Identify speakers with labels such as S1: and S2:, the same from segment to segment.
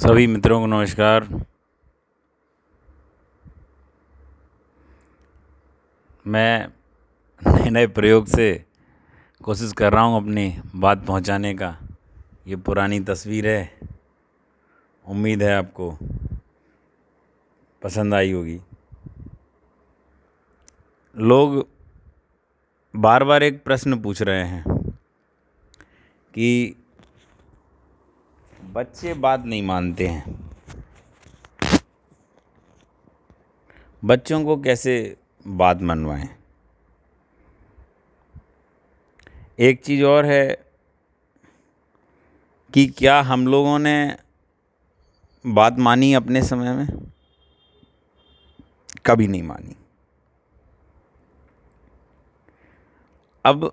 S1: सभी मित्रों को नमस्कार। मैं नए नए प्रयोग से कोशिश कर रहा हूँ अपनी बात पहुँचाने का। ये पुरानी तस्वीर है, उम्मीद है आपको पसंद आई होगी। लोग बार बार एक प्रश्न पूछ रहे हैं कि बच्चे बात नहीं मानते हैं, बच्चों को कैसे बात मनवाएं। एक चीज़ और है कि क्या हम लोगों ने बात मानी अपने समय में? कभी नहीं मानी। अब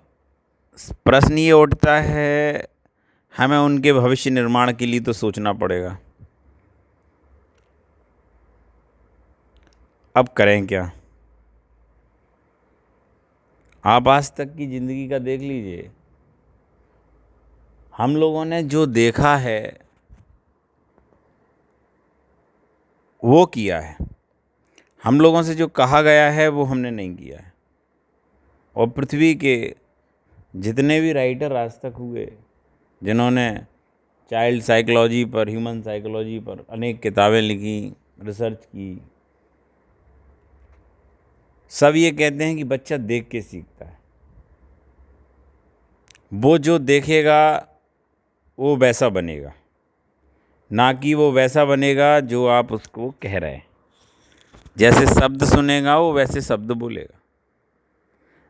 S1: प्रश्न ये उठता है, हमें उनके भविष्य निर्माण के लिए तो सोचना पड़ेगा। अब करें क्या? आप आज तक की ज़िंदगी का देख लीजिए, हम लोगों ने जो देखा है वो किया है, हम लोगों से जो कहा गया है वो हमने नहीं किया है। और पृथ्वी के जितने भी राइटर आज तक हुए, जिन्होंने चाइल्ड साइकोलॉजी पर, ह्यूमन साइकोलॉजी पर अनेक किताबें लिखी, रिसर्च की, सब ये कहते हैं कि बच्चा देख के सीखता है। वो जो देखेगा वो वैसा बनेगा, ना कि वो वैसा बनेगा जो आप उसको कह रहे हैं। जैसे शब्द सुनेगा वो वैसे शब्द बोलेगा,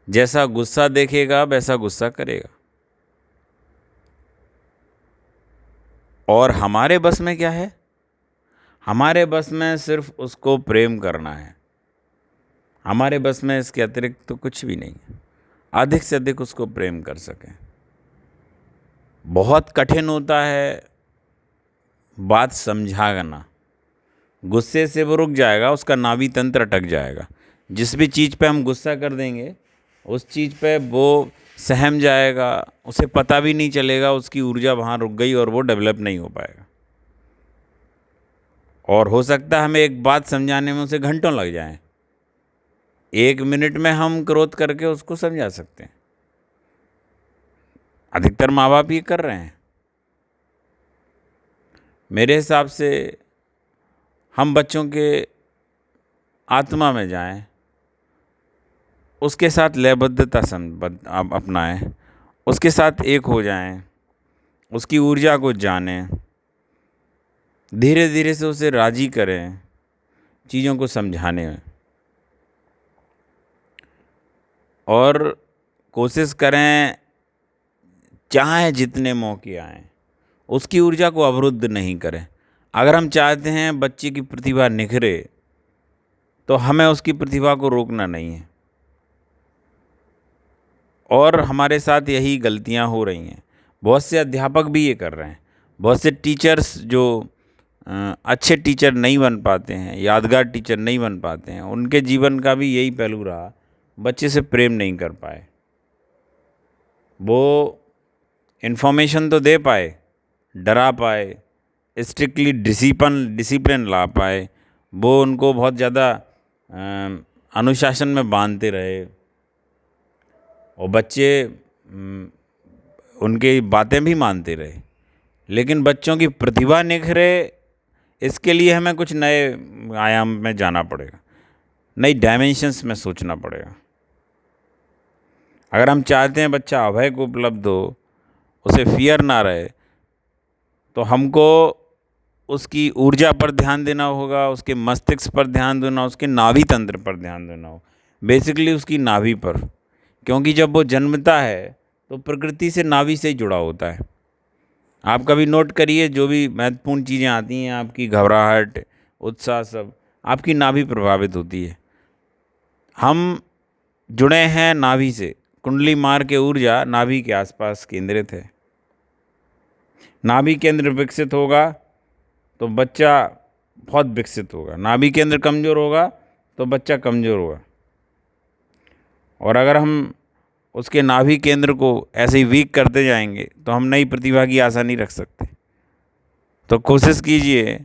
S1: जैसा गुस्सा देखेगा वैसा गुस्सा करेगा। और हमारे बस में क्या है? हमारे बस में सिर्फ उसको प्रेम करना है। हमारे बस में इसके अतिरिक्त तो कुछ भी नहीं है। अधिक से अधिक उसको प्रेम कर सकें। बहुत कठिन होता है बात समझाना। गुस्से से वो रुक जाएगा, उसका नाभि तंत्र अटक जाएगा। जिस भी चीज़ पे हम गुस्सा कर देंगे उस चीज़ पे वो सहम जाएगा, उसे पता भी नहीं चलेगा, उसकी ऊर्जा वहाँ रुक गई और वो डेवलप नहीं हो पाएगा। और हो सकता है हमें एक बात समझाने में उसे घंटों लग जाएं। 1 मिनट में हम क्रोध करके उसको समझा सकते हैं। अधिकतर माँ बाप ये कर रहे हैं। मेरे हिसाब से हम बच्चों के आत्मा में जाएं, उसके साथ लयबद्धता अपनाएं, उसके साथ एक हो जाएं, उसकी ऊर्जा को जानें, धीरे धीरे से उसे राजी करें चीज़ों को समझाने में। और कोशिश करें, चाहे जितने मौके आएं, उसकी ऊर्जा को अवरुद्ध नहीं करें। अगर हम चाहते हैं बच्चे की प्रतिभा निखरे तो हमें उसकी प्रतिभा को रोकना नहीं है। और हमारे साथ यही गलतियां हो रही हैं। बहुत से अध्यापक भी ये कर रहे हैं। बहुत से टीचर्स जो अच्छे टीचर नहीं बन पाते हैं, यादगार टीचर नहीं बन पाते हैं, उनके जीवन का भी यही पहलू रहा, बच्चे से प्रेम नहीं कर पाए। वो इन्फॉर्मेशन तो दे पाए, डरा पाए, स्ट्रिक्टली डिसिप्लिन ला पाए, वो उनको बहुत ज़्यादा अनुशासन में बांधते रहे और बच्चे उनकी बातें भी मानते रहे। लेकिन बच्चों की प्रतिभा निखरे, इसके लिए हमें कुछ नए आयाम में जाना पड़ेगा, नई डायमेंशंस में सोचना पड़ेगा। अगर हम चाहते हैं बच्चा अभय को उपलब्ध हो, उसे फियर ना रहे, तो हमको उसकी ऊर्जा पर ध्यान देना होगा, उसके मस्तिष्क पर ध्यान देना, उसके नाभि तंत्र पर ध्यान देना हो, बेसिकली उसकी नाभि पर। क्योंकि जब वो जन्मता है तो प्रकृति से नाभि से ही जुड़ा होता है। आप कभी नोट करिए, जो भी महत्वपूर्ण चीज़ें आती हैं, आपकी घबराहट, उत्साह, सब आपकी नाभि प्रभावित होती है। हम जुड़े हैं नाभि से, कुंडली मार के ऊर्जा नाभि के आसपास केंद्रित है। नाभि केंद्र विकसित होगा तो बच्चा बहुत विकसित होगा, नाभि केंद्र कमज़ोर होगा तो बच्चा कमज़ोर होगा। और अगर हम उसके नाभि केंद्र को ऐसे ही वीक करते जाएंगे तो हम नई प्रतिभा की आशा नहीं रख सकते। तो कोशिश कीजिए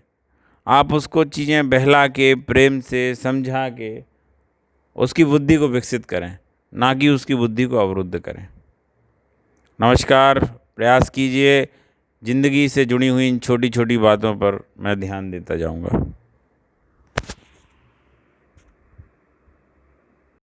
S1: आप उसको चीज़ें बहला के, प्रेम से समझा के उसकी बुद्धि को विकसित करें, ना कि उसकी बुद्धि को अवरुद्ध करें। नमस्कार। प्रयास कीजिए ज़िंदगी से जुड़ी हुई इन छोटी छोटी बातों पर मैं ध्यान देता जाऊंगा।